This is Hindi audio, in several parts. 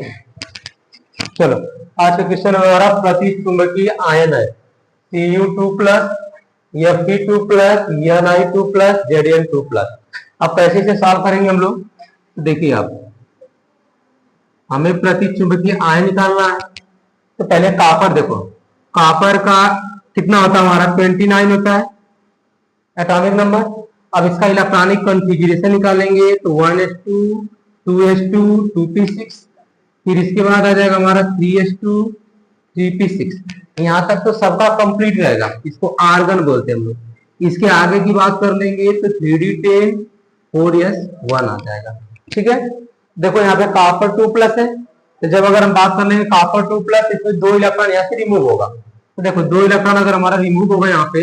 चलो आज का क्वेश्चन हमारा प्रतिचुंबकीय आयन है Cu2 plus Fe2 plus Ni2 plus Zn2 plus. अब कैसे से सॉल्व करेंगे हम लोग? देखिए आप, हमें प्रतिचुंबकीय आयन निकालना है। तो पहले कॉपर देखो, कॉपर का कितना होता है हमारा 29 होता है एटॉमिक नंबर। अब इसका इलेक्ट्रॉनिक कॉन्फ़िगरेशन निकालेंगे तो 1s2 2s2 2p6, फिर इसके बाद आ जाएगा हमारा 3s2 3p6। यहाँ तक तो सबका कंप्लीट रहेगा, इसको आर्गन बोलते हैं हम लोग। इसके आगे की बात कर लेंगे तो 3d10 4s1 आ जाएगा। ठीक है, देखो यहाँ पे कॉपर 2 प्लस है, तो जब अगर हम बात कर लेंगे कॉपर 2 प्लस, इसमें 2 इलेक्ट्रॉन यहाँ से रिमूव होगा। तो देखो 2 इलेक्ट्रॉन अगर हमारा रिमूव होगा यहाँ पे,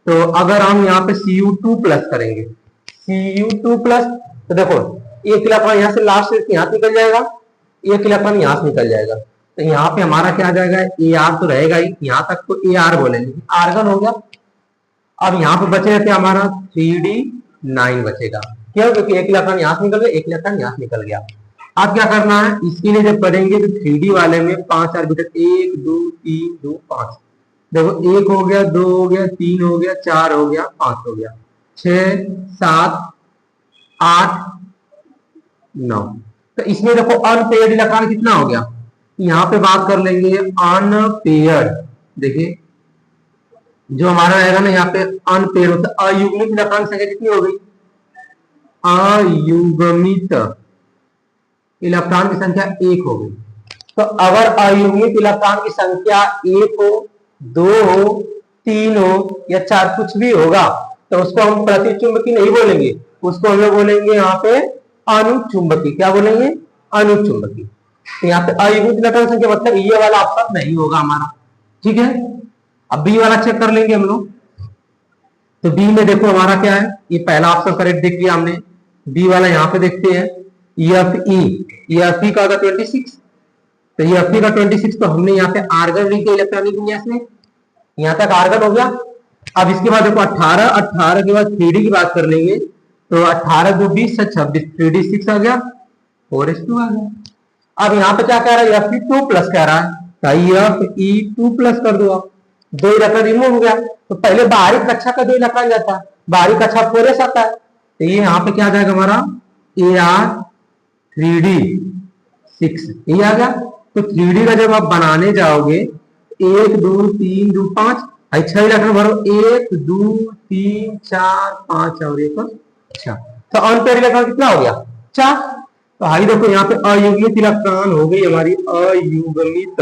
तो अगर हम यहाँ पे Cu2 प्लस करेंगे, Cu2 प्लस, तो देखो एक इलेक्ट्रॉन यहाँ से लास्ट से यहाँ निकल जाएगा, एक इलेक्ट्रॉन यहाँ से निकल जाएगा। तो यहाँ पे हमारा क्या आ जाएगा, Ar तो रहेगा ही, यहाँ तक तो Ar बोलेंगे, आर्गन हो गया। अब यहाँ पे बचे रहते हमारा 3d9 बचेगा, क्यों? क्योंकि एक इलेक्ट्रॉन यहाँ से निकल गया, एक इलेक्ट्रॉन यहाँ से निकल गया। अब क्या करना है, इसके लिए जब करेंगे तो 3d वाले में 5 ऑर्बिटल 1 2 3 2 5, देखो 1 हो गया, 2 हो गया, 3 हो गया, 4 हो गया, 5 हो गया, 6 7 8 9। तो इसमें देखो अनपेयर्ड इलेक्ट्रॉन कितना हो गया, यहाँ पे बात कर लेंगे अनपेयर्ड। देखिए जो हमारा रहेगा ना यहाँ पे अनपेयर्ड होता है, अयुग्मित इलेक्ट्रॉन संख्या कितनी हो गई, अयुग्मित इलेक्ट्रॉन की संख्या 1 हो गई। तो अगर अयुग्मित इलेक्ट्रॉन की संख्या 1 हो, 2 हो, 3 हो या 4 कुछ भी होगा, तो उसको हम प्रतिचुंबकी नहीं बोलेंगे, उसको हम लोग बोलेंगे यहाँ पे अनुचुंबकी। क्या बोलेंगे? अनुचुंबकी। तो यहाँ पे अयुग्मित इलेक्ट्रॉन संख्या मतलब ये वाला ऑप्शन नहीं होगा हमारा। ठीक है, अब बी वाला चेक कर लेंगे हम लोग। तो बी में देखो हमारा क्या है, ये पहला ऑप्शन करेक्ट देख लिया हमने। बी वाला यहाँ पे देखते हैं, Fe का होगा 26, तो Fe का 26, तो हमने यहाँ पे आर्गन लिख के इलेक्ट्रॉनिक विन्यास में, यहाँ तक आर्गन हो गया। अब इसके बाद देखो 18 18 के बाद 3d की बात कर लेंगे, तो 18 2 20 से 26, 3d6 आ गया, 4s2 आ गया। अब यहाँ पे क्या कह रहा है, Fe2 प्लस कह रहा है, तो Fe2 प्लस कर दो आप, 2 इलेक्ट्रॉन रिमूव हो गया। तो पहले बाहरी कक्षा का 2 इलेक्ट्रॉन जाता है, बाहरी कक्षा 4s आता है, तो ये यहाँ पे क्या आ जाएगा हमारा Ar3d6, ये आ गया। तो 3d का जब आप बनाने जाओगे 1 2 3 2 5, 6 इलेक्ट्रॉन भरो, 1 2 3 4 5 और 1 6, तो अनपेयर्ड इलेक्ट्रॉन कितना हो गया, 4। तो हाई देखो यहाँ पे अयुग्मित इलेक्ट्रॉन हो गई हमारी, अयुग्मित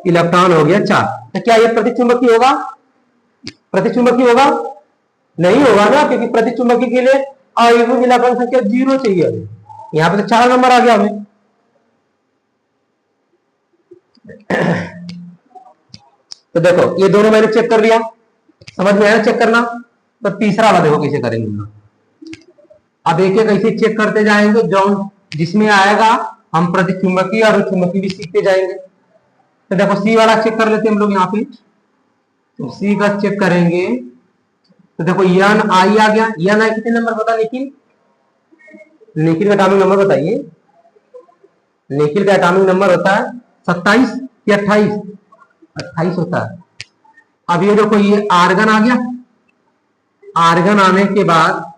इलेक्ट्रॉन हो गया 4। तो क्या ये प्रतिचुंबकी होगा? प्रतिचुंबकी होगा? नहीं होगा ना, क्योंकि प्रतिचुंबकी के लिए अयुग्मित इलेक्ट्रॉन संख्या 0 चाहिए हमें। यहाँ पे तो 4 नंबर आ गया हमें। तो देखो ये दोनों मैंने चेक कर लिया, समझ में आया चेक करना। तो तीसरा वाला देखो कैसे करेंगे हम लोग। अब एक एक ऐसे चेक करते जाएंगे, जो जिसमें आएगा हम प्रतिचुंबकी और चुंबकी भी सीखते जाएंगे। तो देखो सी वाला चेक कर लेते हैं हम लोग यहाँ पे। तो सी का चेक करेंगे, तो देखो Ni आ गया। Ni कितने नंबर होता है निखिल? निखिल का एटॉमिक नंबर बताइए। निखिल का एटॉमिक नंबर होता है 27 या 28? 28 होता है। अब ये देखो ये आर्गन आ गया, आर्गन आने के बाद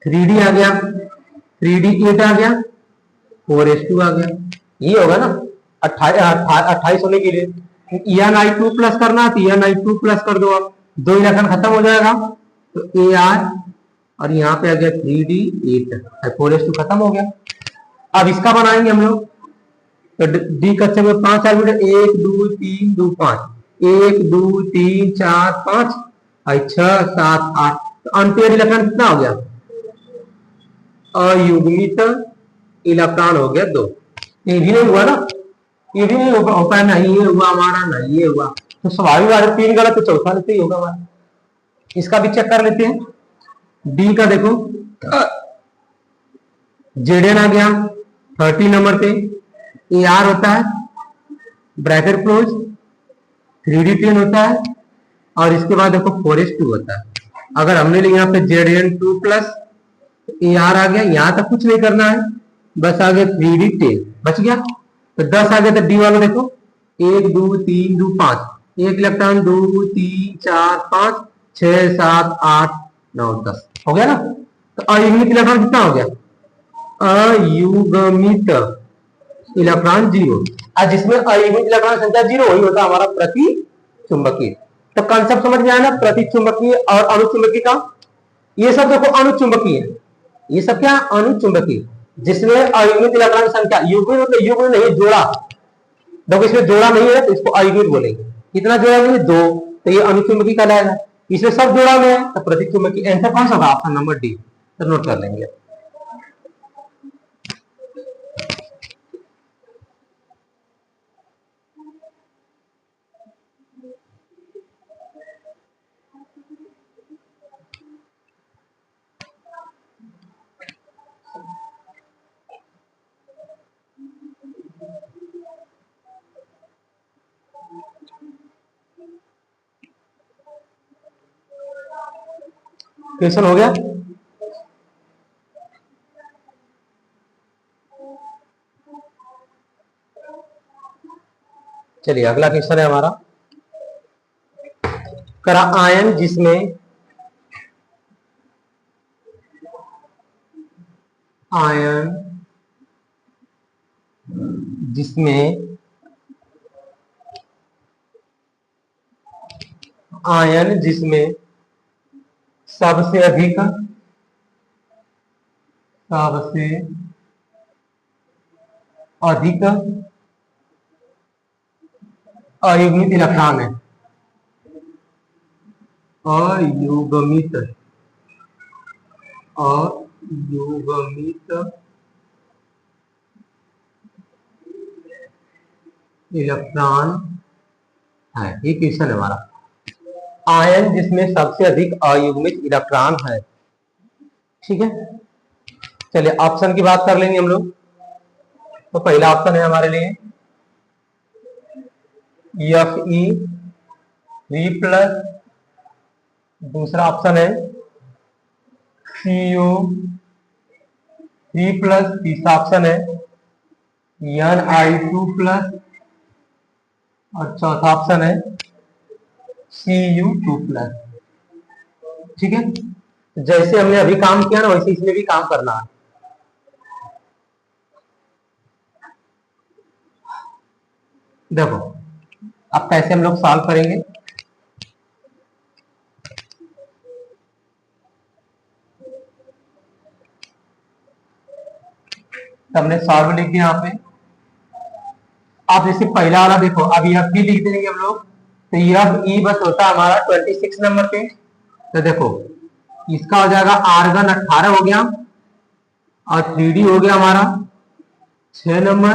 3d आ गया, 3d8 आ गया, 4s2 आ गया। ये होगा ना 28 होने के लिए Ni2 प्लस करना, तो Ni2 प्लस कर दो आप, 2 इलेक्ट्रॉन खत्म हो जाएगा, तो Ar और यहाँ पे आ गया 3d8, 4s2 खत्म हो गया। अब इसका बनाएंगे हम लोग, तो डी कच्चे में 5 ऑर्बिटल, 1 2 3 2 5, 1 2 3 4 5 और 6 7 8। तो अनपेयर्ड इलेक्ट्रॉन कितना हो गया, अयुग्मित इलेक्ट्रॉन हो गया 2। ये भी नहीं हुआ ना, ये भी नहीं होता है, नहीं ये हुआ हमारा, नहीं ये हुआ, तो स्वाभाविक बात है 3 गलत तो चौथा लेते ही होगा हमारा। इसका भी चेक कर लेते हैं। डी का देखो Zn आ गया 30 नंबर पे, Ar होता है ब्रैकेट क्लोज, 3d10 होता है, और इसके बाद देखो 4s2 होता है। अगर हमने लिया यहाँ पे Zn2 प्लस Ar आ गया, यहाँ तक कुछ नहीं करना है, बस आगे 3D टेल बच गया। तो 10 आगे तो डी वाला देखो, 1 2 3 2 5, एक इलेक्ट्रॉन 2 3 4 5 6 7 8 9 10 हो गया ना। तो अयुग्मित इलेक्ट्रॉन कितना हो गया? अयुग्मित इलेक्ट्रॉन 0। और जिसमें अयुग्मित इलेक्ट्रॉन संख्या 0 वही होता हमारा प्रति चुंबकीय। तो कंसेप्ट समझ में आया ना, प्रति चुंबकीय और अणुचुंबकीय का। ये सब देखो अणुचुंबकीय है, ये सब क्या अणुचुंबकीय, जिसमें अयुग्मित इलेक्ट्रॉन संख्या, युग्मित मतलब युग्म नहीं जोड़ा, देखो इसमें जोड़ा नहीं है तो इसको अयुग्मित बोलेंगे। कितना जोड़ा नहीं है? 2, तो ये अणुचुंबकीय कहलाएगा। इसमें सब जोड़ा में है तो प्रतिचुंबकीय। आंसर कौन सा होगा? Option number D. तो नोट कर लेंगे। क्वेश्चन हो गया। चलिए अगला क्वेश्चन है हमारा, करा आयन जिसमें आयन जिसमें सबसे अधिक अयुग्मित इलेक्ट्रॉन है, अयुग्मित इलेक्ट्रॉन है। ये क्वेश्चन है हमारा, आयन जिसमें सबसे अधिक अयुग्मित इलेक्ट्रॉन है। ठीक है, चलिए ऑप्शन की बात कर लेंगे हम लोग। तो पहला ऑप्शन है हमारे लिए Fe3+, दूसरा ऑप्शन है CO3+, तीसरा ऑप्शन है Ni2+, और चौथा ऑप्शन है Cu2+। ठीक है, जैसे हमने अभी काम किया ना वैसे इसमें भी काम करना है। देखो अब कैसे हम लोग सॉल्व करेंगे। हमने सॉल्व लिख दिया यहाँ पे। आप जैसे पहला वाला देखो, अब यह भी लिख देंगे हम लोग। तो यह ई बस होता है हमारा 26 नंबर पे। तो देखो इसका हो जाएगा आर्गन 18 हो गया, और 3D हो गया हमारा 6 नंबर,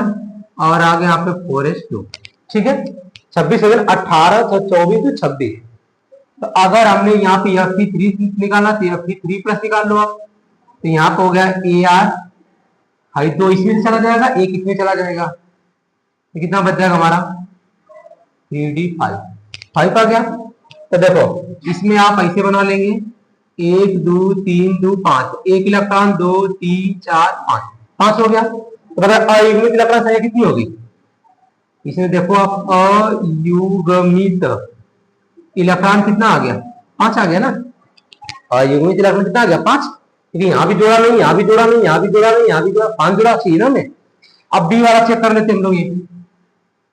और आगे यहाँ पे 4s2। ठीक है, 26 हो गया, 18 तो 24 तो 26। तो अगर हमने यहाँ पे Fe3 निकाला तो Fe3+ निकाल लो आप। तो यहाँ पे हो गया AR, हाई 2 इसमें चला जाएगा, एक इसमें चला जाएगा, तो कितना बच जाएगा हमारा 3D5 आ गया। तो देखो इसमें आप ऐसे बना लेंगे 1 2 3 2 5, एक इलेक्ट्रॉन 2 3 4 5 हो गया। तो अगर अयुग्मित इलेक्ट्रॉन संख्या कितनी होगी? इसमें देखो आप अयुग्मित इलेक्ट्रॉन कितना आ गया? 5 आ गया ना। अयुग्मित इलेक्ट्रॉन कितना आ गया? 5, क्योंकि यहाँ भी जोड़ा नहीं, यहाँ भी जोड़ा नहीं, यहाँ भी जोड़ा नहीं, यहाँ भी जोड़ा, 5 जोड़ा चाहिए ना हमें। अब बी वाला चेक कर लेते हम लोग। ये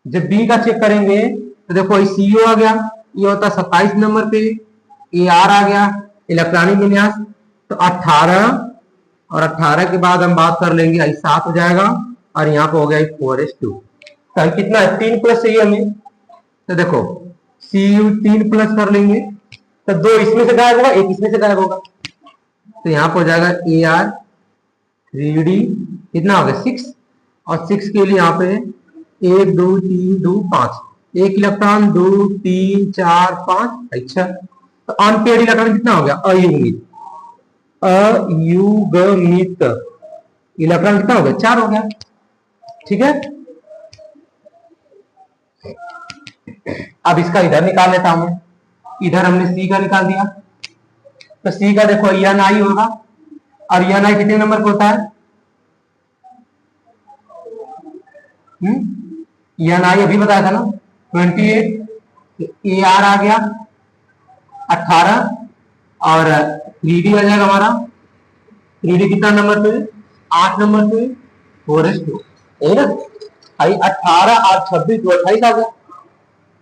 जब बी का चेक करेंगे तो देखो CO आ गया, ये होता 27 नंबर पे, AR आ गया इलेक्ट्रॉनिक विन्यास, तो 18, और 18 के बाद हम बात कर लेंगे 7 हो जाएगा, और यहाँ पे हो गया 4s2। तो कितना है? 3+ चाहिए हमें। तो देखो Cu3+ कर लेंगे, तो 2 इसमें से गायब होगा, एक इसमें से गायब होगा, तो यहाँ पे हो जाएगा AR 3D कितना हो गया 6, और 6 के लिए यहाँ पे 1 2 3 2 5, एक इलेक्ट्रॉन 2 3 4 5। अच्छा, तो अनपेड इलेक्ट्रॉन कितना हो गया? अयुग्मित इलेक्ट्रॉन कितना हो गया? 4 हो गया। ठीक है, अब इसका इधर निकाल लेता हूं। इधर हमने C का निकाल दिया, तो C का देखो Ni होगा, और Ni कितने नंबर पे होता है? एन आई अभी बताया था ना 28, ए आर आ गया 18 और 3D आ जाएगा हमारा। 3D कितना नंबर पे, 8 नंबर पे, 4:2 यही ना। आई 18 और 26 तो 28 आ गया।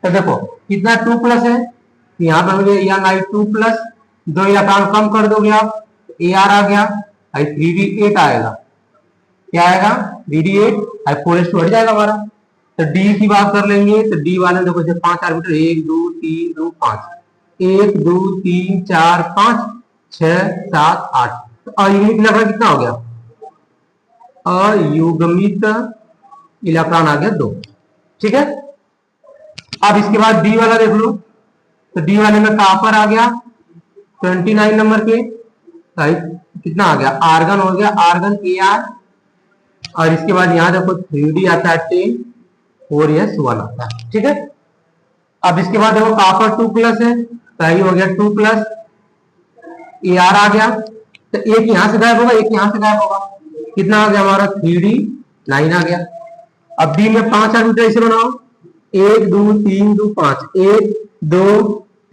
तो देखो कितना 2 प्लस है, यहाँ पर मुझे एन आई 2 प्लस, दो या काम कम कर दोगे आप, ए आर आ गया, आई 3D 8 आएगा, क्या आएगा 3D 8, आई 4:2 हट जाएगा हमारा। तो डी की बात कर लेंगे तो डी वाले देखो जब 5 आर्बिटर 1 2 3 2 5, 1 2 3 4 5 6 7 8, तो अयुग्मित इलेक्ट्रॉन कितना हो गया, अयुग्मित इलेक्ट्रॉन आ गया 2। ठीक है, अब इसके बाद डी वाला देख लो, तो डी वाले में कॉपर आ गया 29 नंबर पे, कितना आ गया आर्गन हो गया, आर्गन ए आर, और इसके बाद यहाँ देखो 3D आता है 10, 4s1 आता है। ठीक है, अब इसके बाद देखो कॉपर 2 प्लस है, तो हो गया 2 प्लस, ए आर आ गया, तो एक यहां से गायब होगा, एक यहां से गायब होगा, कितना आ गया हमारा 3D 9 आ गया। अब डी में 5 आर्बिटर ऐसे बनाओ, 1 2 3 2 5, 1 2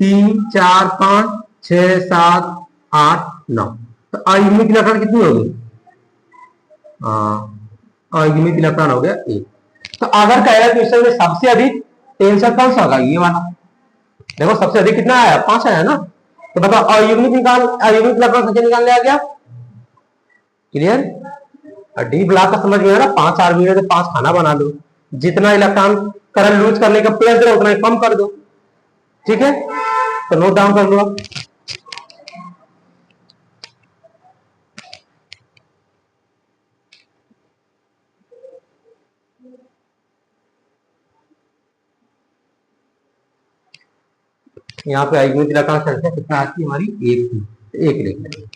3 4 5 6 7 8 9, तो अयुग्मित इलेक्ट्रॉन कितनी होगी, अयुग्मित इलेक्ट्रॉन हो गया 1। तो अगर कह रहा है क्वेश्चन में सबसे अधिक टेंशन कौन सा होगा, ये वाला। देखो सबसे अधिक कितना आया, 5 आया ना, तो बताओ अयुग्मित इलेक्ट्रॉन संख्या निकालने आ गया, क्लियर। और डी ब्लॉक का समझ में आ रहा, 5 आर्बिटर 5 खाना बना लो, जितना इलेक्ट्रॉन करंट लूज करने का प्रेस दे उतना ही कम कर दो। ठीक है, तो नोट डाउन कर लो आप। यहाँ पे अयुग्मित इलेक्ट्रॉन संख्या कितना आती है हमारी, 1 थी, तो 1 लिख लेंगे।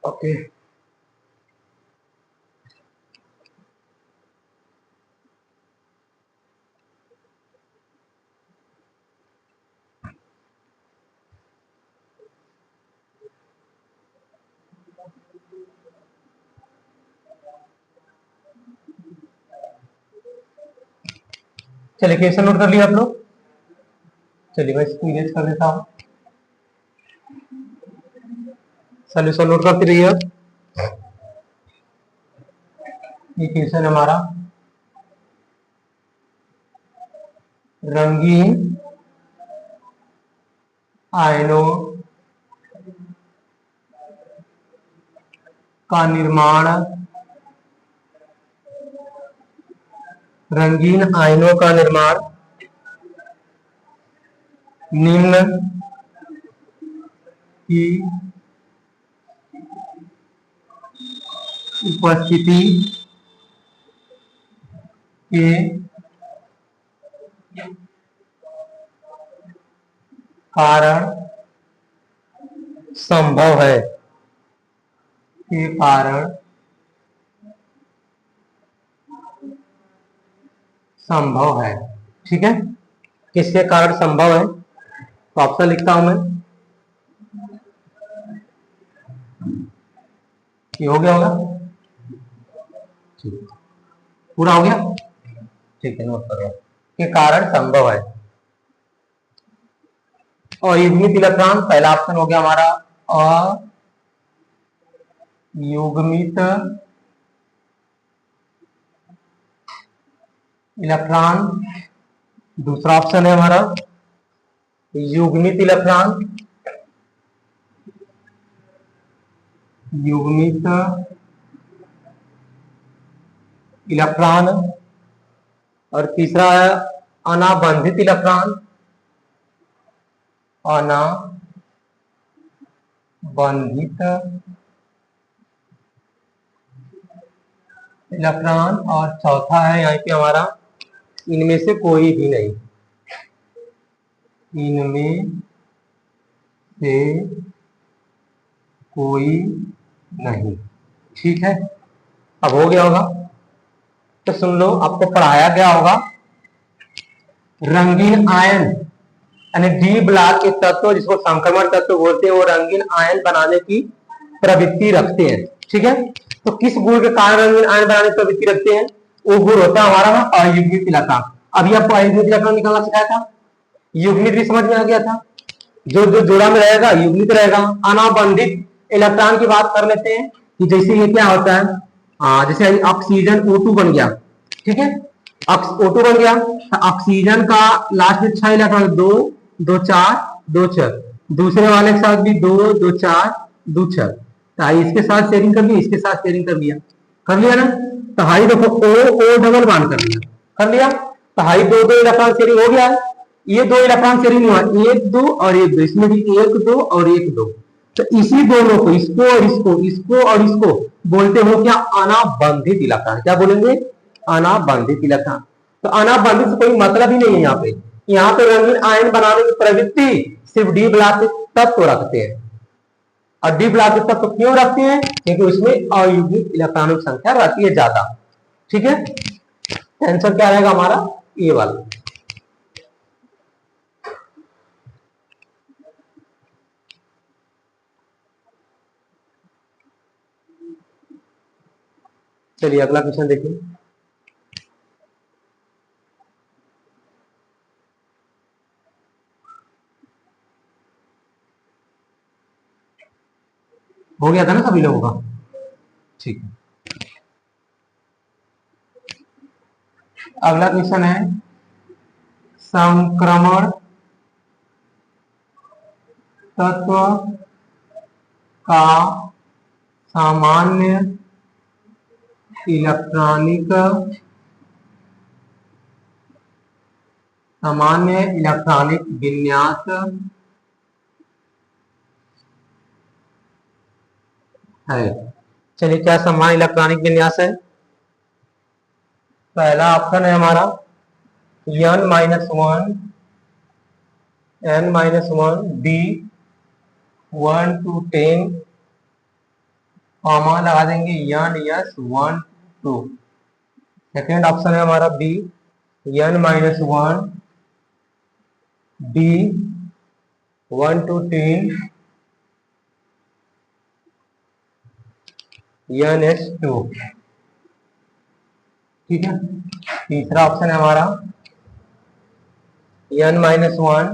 ओके, चलिए क्वेश्चन नोट कर लिया आप लोग। चलिए मैं इसको इरेज कर देता हूँ, सॉल्यूशन नोट करते रहिए। ये क्वेश्चन हमारा रंगीन आयनों का निर्माण, रंगीन आयनों का निर्माण निम्न की उपस्थिति के कारण संभव है, के कारण संभव है। ठीक है, किसके कारण संभव है, तो ऑप्शन लिखता हूं मैं, ये हो गया होगा, पूरा हो गया। ठीक है, नोट करो, के कारण संभव है। अयुग्मित इलेक्ट्रॉन, पहला ऑप्शन हो गया हमारा अयुग्मित इलेक्ट्रॉन, दूसरा ऑप्शन है हमारा युग्मित इलेक्ट्रॉन, युग्मित इलेक्ट्रॉन, और तीसरा है अनाबंधित इलेक्ट्रॉन, अनाबंधित इलेक्ट्रॉन, और चौथा है यहाँ पे हमारा इनमें से कोई भी नहीं, इनमें से कोई नहीं। ठीक है, अब हो गया होगा, तो सुन लो, आपको पढ़ाया गया होगा रंगीन आयन यानी डी ब्लॉक के तत्व जिसको संक्रमण तत्व बोलते हैं वो रंगीन आयन बनाने की प्रवृत्ति रखते हैं। ठीक है, तो किस गुण के कारण रंगीन आयन बनाने की प्रवृत्ति रखते हैं? वो गुण होता है हमारा अयुग्मित इलेक्ट्रॉन। अभी आपको अयुग्मित इलेक्ट्रॉन निकालना सिखाया था, युग्मित भी समझ में आ गया था। जो जो जोड़ा में रहेगा युग्मित रहेगा। अनाबंधित इलेक्ट्रॉन की बात कर लेते हैं कि जैसे ये क्या होता है, जैसे ऑक्सीजन O2 बन गया। ठीक है, O2 बन गया तो ऑक्सीजन का लास्ट में 6 इलेक्ट्रॉन, 2 2 4 2 6, दूसरे वाले के साथ भी 2 2 4 2 6, तो इसके साथ शेयरिंग कर लिया, इसके साथ शेयरिंग कर लिया ना। तो हाई देखो O डबल बॉन्ड कर लिया तो हाई 2 2 इलेक्ट्रॉन शेयरिंग हो गया। ये 2 इलेक्ट्रॉन शेयरिंग हुआ, 1 2 और 1 2, इसमें भी 1 2 और 1 2। तो इसी दोनों को, इसको और इसको और इसको बोलते हो क्या? अनाबंधित इलेक्ट्रॉन। क्या बोलेंगे? अनाबंधित इलेक्ट्रॉन। तो अनाबंधित से कोई मतलब ही नहीं है यहाँ पे। यहाँ पे रंगीन आयन बनाने की प्रवृत्ति सिर्फ डी ब्लॉक तत्व रखते हैं। और डी ब्लॉक तत्व क्यों रखते हैं? क्योंकि उसमें अयुग्मित इलेक्ट्रॉनों की संख्या रहती है ज्यादा। ठीक है, आंसर क्या रहेगा हमारा? ए वाला। चलिए अगला क्वेश्चन देखिए। हो गया था ना सभी लोगों का? ठीक है, अगला क्वेश्चन है संक्रमण तत्व का सामान्य इलेक्ट्रॉनिक विन्यास है। चलिए, क्या सामान्य इलेक्ट्रॉनिक विन्यास है? पहला ऑप्शन है हमारा n-1 b 1 to 10 कॉमा लगा देंगे n-1 2। सेकेंड ऑप्शन है हमारा B n-1 b 1 to 10 ns2। ठीक है, तीसरा ऑप्शन है हमारा n-1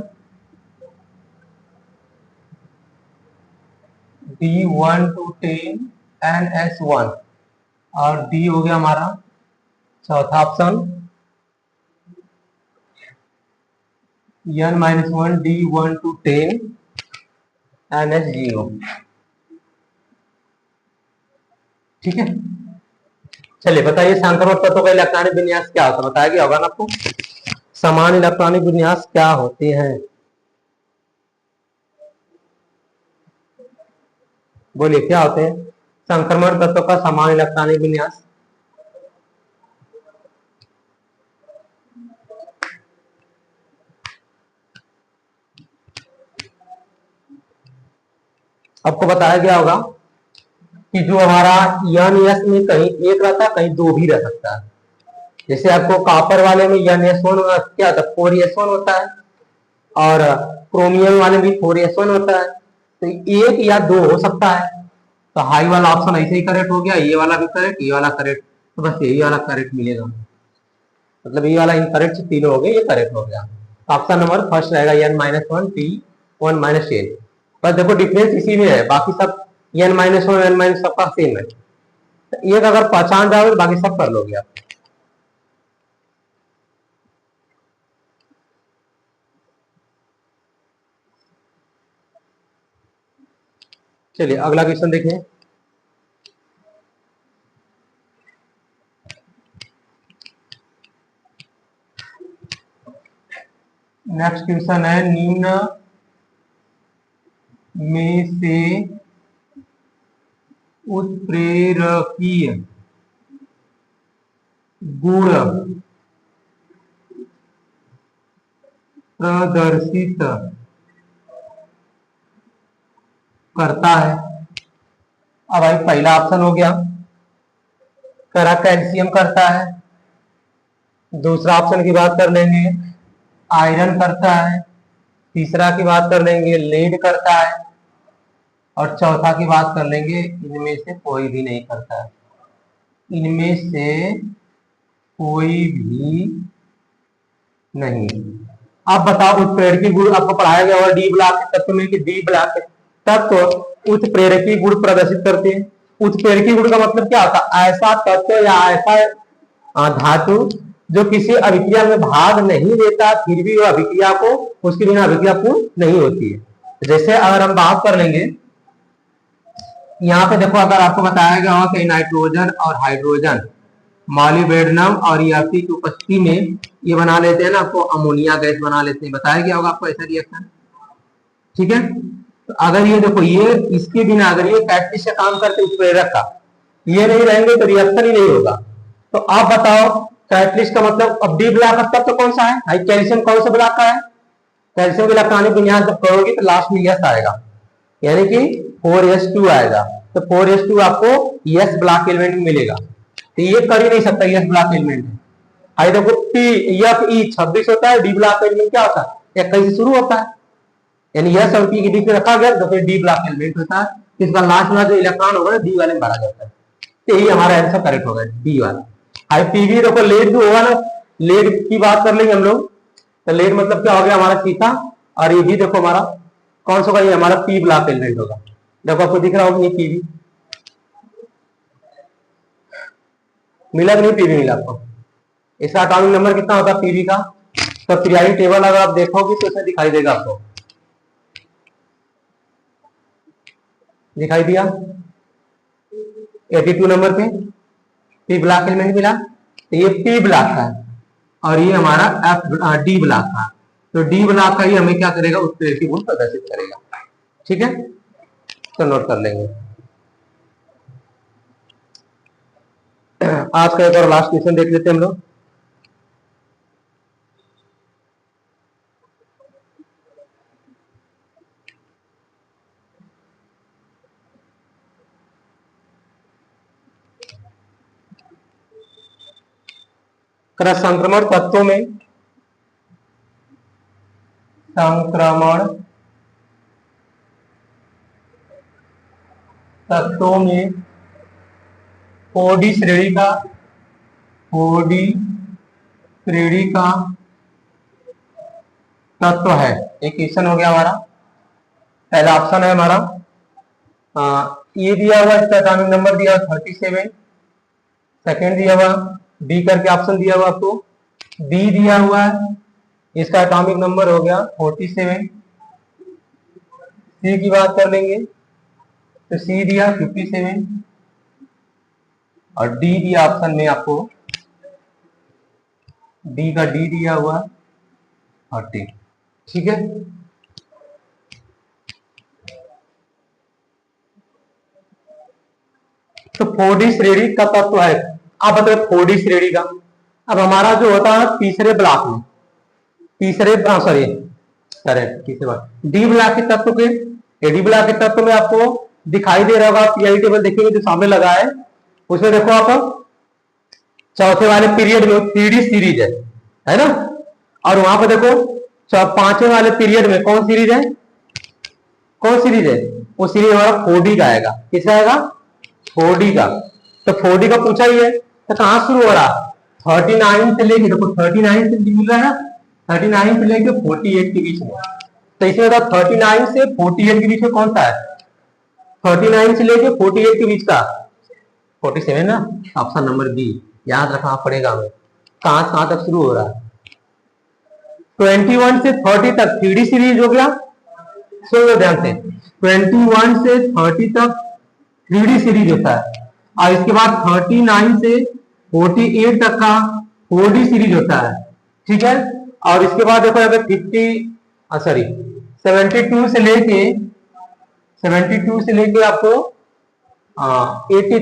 d1 to 10 ns1। और डी हो गया हमारा चौथा option n-1 d1 to 10 ns0। ठीक है, चलिए बताइए संक्रमण तत्वों का इलेक्ट्रॉनिक विन्यास क्या होता है? बताया गया होगा ना आपको। समान इलेक्ट्रॉनिक विन्यास क्या होते हैं? बोलिए क्या होते हैं संक्रमण तत्वों का समान इलेक्ट्रॉनिक विन्यास? आपको बताया गया होगा कि जो हमारा NS में कहीं एक रहता है, कहीं दो भी रह सकता है। जैसे आपको कॉपर वाले में NS1 क्या होता है? 4s1 होता है, और क्रोमियम वाले भी 4s1 होता है। तो एक या दो हो सकता है। तो हाई वाला ऑप्शन ऐसे ही करेक्ट हो गया, ये वाला भी करेक्ट, ये वाला करेक्ट, तो बस यही वाला करेक्ट मिलेगा। मतलब ये वाला इनकरेक्ट से तीनों हो गए, ये करेक्ट हो गया। ऑप्शन नंबर फर्स्ट रहेगा n-1 t1 - n। बस देखो डिफरेंस इसी में है, बाकी सब n-1 n- सबका सेम है। तो एक अगर पहचान जाओगे तो बाकी सब कर लोगे आप। चलिए अगला क्वेश्चन देखिए। नेक्स्ट क्वेश्चन है निम्न में से उत्प्रेरकीय गुण प्रदर्शित करता है। अब भाई पहला ऑप्शन हो गया, करा कैल्शियम करता है। दूसरा ऑप्शन की बात कर लेंगे, आयरन करता है, तीसरा की बात कर लेंगे लीड करता है, और चौथा की बात कर लेंगे इनमें से कोई भी नहीं करता है। इनमें से कोई भी नहीं। अब बताओ उत्प्रेरकी गुण आपको पढ़ाया गया होगा डी ब्लॉक के तत्व में कि डी ब्लॉक के तत्व उत्प्रेरकी गुण प्रदर्शित करते हैं। उत्प्रेरकी गुण का मतलब क्या होता है? ऐसा तत्व या ऐसा धातु जो किसी अभिक्रिया में भाग नहीं लेता फिर भी वो अभिक्रिया को उसके बिना अभिक्रिया पूर्ण नहीं होती है। जैसे अगर हम बात कर लेंगे यहाँ पे देखो, अगर आपको बताया गया हो कि नाइट्रोजन और हाइड्रोजन मॉलिब्डेनम और EF की उपस्थिति में ये बना लेते हैं ना, आपको अमोनिया गैस बना लेते हैं। बताया गया होगा आपको ऐसा रिएक्शन, ठीक है। तो अगर ये देखो, ये इसके बिना अगर ये कैटलिस्ट से काम करते उत्प्रेरक का, ये नहीं रहेंगे तो रिएक्शन ही नहीं होगा। तो आप बताओ कैटलिस्ट का मतलब, अब डी ब्लॉक का तत्व कौन सा है? कैल्शियम कौन सा ब्लॉक का है? कैल्शियम के इलेक्ट्रॉनिक विन्यास जब करोगे तो लास्ट में यस आएगा, यानी कि 4s2 आएगा। तो 4s2 आपको यस ब्लॉक एलिमेंट में मिलेगा। तो ये कर ही नहीं सकता यस ब्लॉक एलिमेंट है। आई देखो PFE 26 होता है, डी ब्लॉक एलिमेंट क्या होता है? 21 से शुरू होता है, यानी यस और पी के बीच में रखा गया तो फिर डी ब्लॉक एलिमेंट होता है। इसका लास्ट वाला जो इलेक्ट्रॉन होगा डी वाले में भरा जाता है। तो यही हमारा आंसर करेक्ट होगा, डी वाला। आई पीवी देखो लेड भी होगा ना, लेड की बात कर लेंगे हम लोग। तो लेड मतलब क्या हो गया हमारा सीता, और ये भी देखो हमारा कौन सा होगा? ये हमारा पी ब्लॉक एलिमेंट होगा। देखो आपको दिख रहा होगा ये पीवी मिला कि नहीं? पीवी मिला आपको। इसका एटॉमिक नंबर कितना होता है पीवी का? तो पीरियोडिक टेबल अगर आप देखोगे तो इसमें दिखाई देगा, आपको दिखाई दिया 82 नंबर पे पी ब्लॉक एलिमेंट मिला। तो ये पी ब्लॉक का है और ये हमारा डी ब्लॉक का। तो डी ब्लॉक का ही हमें क्या करेगा? उत्प्रेरकी गुण प्रदर्शित करेगा, ठीक है। तो नोट कर लेंगे। आज का एक और लास्ट क्वेश्चन देख लेते हैं हम लोग। संक्रमण तत्वों में ओडी श्रेणी का तत्व है। एक क्वेश्चन हो गया हमारा। पहला ऑप्शन है हमारा ये दिया हुआ, इसका एटॉमिक नंबर दिया हुआ 37। सेकेंड दिया हुआ बी करके ऑप्शन दिया हुआ आपको, बी दिया हुआ है, इसका एटॉमिक नंबर हो गया 47। सी की बात कर लेंगे तो सी दिया 57 और डी दिया ऑप्शन में आपको, डी का डी दिया हुआ 30, ठीक है। तो 4D श्रेणी का तत्व है। आप बताओ 4D श्रेणी का, अब हमारा जो होता है तीसरे ब्लॉक में, तीसरे डी ब्लॉक के तत्व के, डी ब्लॉक के तत्व में आपको दिखाई दे रहा होगा, पीआई टेबल देखेंगे जो सामने लगा है उसमें देखो आप चौथे वाले पीरियड में 3D सीरीज है ना, और वहां पर देखो पांचवें वाले पीरियड में कौन सीरीज है? कौन सीरीज है? वो सीरीज हमारा 4D का आएगा। किसका आएगा? 4D का। तो 4D का पूछा ही है, तो कहां शुरू हो रहा? 39 से लेके, देखो 39 से मिल रहा है ना, 39 से लेके 48 के बीच में। तो इसमें 39 से 48 के बीच में कौन सा है? 39 से लेके 48 के बीच का 47 ना, ऑप्शन नंबर बी याद रखना पड़ेगा हमें। कहां तक शुरू हो रहा है? 21 से 30 तक 3D सीरीज हो गया। सुन लो ध्यान से, 21 से 30 तक 3D सीरीज होता है, और इसके बाद 39 से 48 तक का 4D सीरीज होता है, ठीक है। और इसके बाद देखो अगर 72 से लेके आपको 80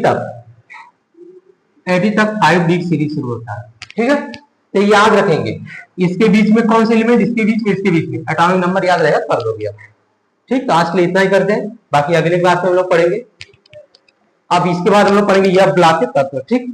तक 5D सीरीज शुरू होता है, ठीक है। तो याद रखेंगे इसके बीच में कौन से एलिमेंट, इसके बीच में, इसके बीच में एटॉमिक नंबर याद रहेगा, कर दोगे आप, ठीक। तो आज के लिए इतना ही करते हैं, बाकी अगले क्लास में हम लोग पढ़ेंगे। अब इसके बाद हम लोग पढ़ेंगे यह ब्लॉक के तत्व, ठीक।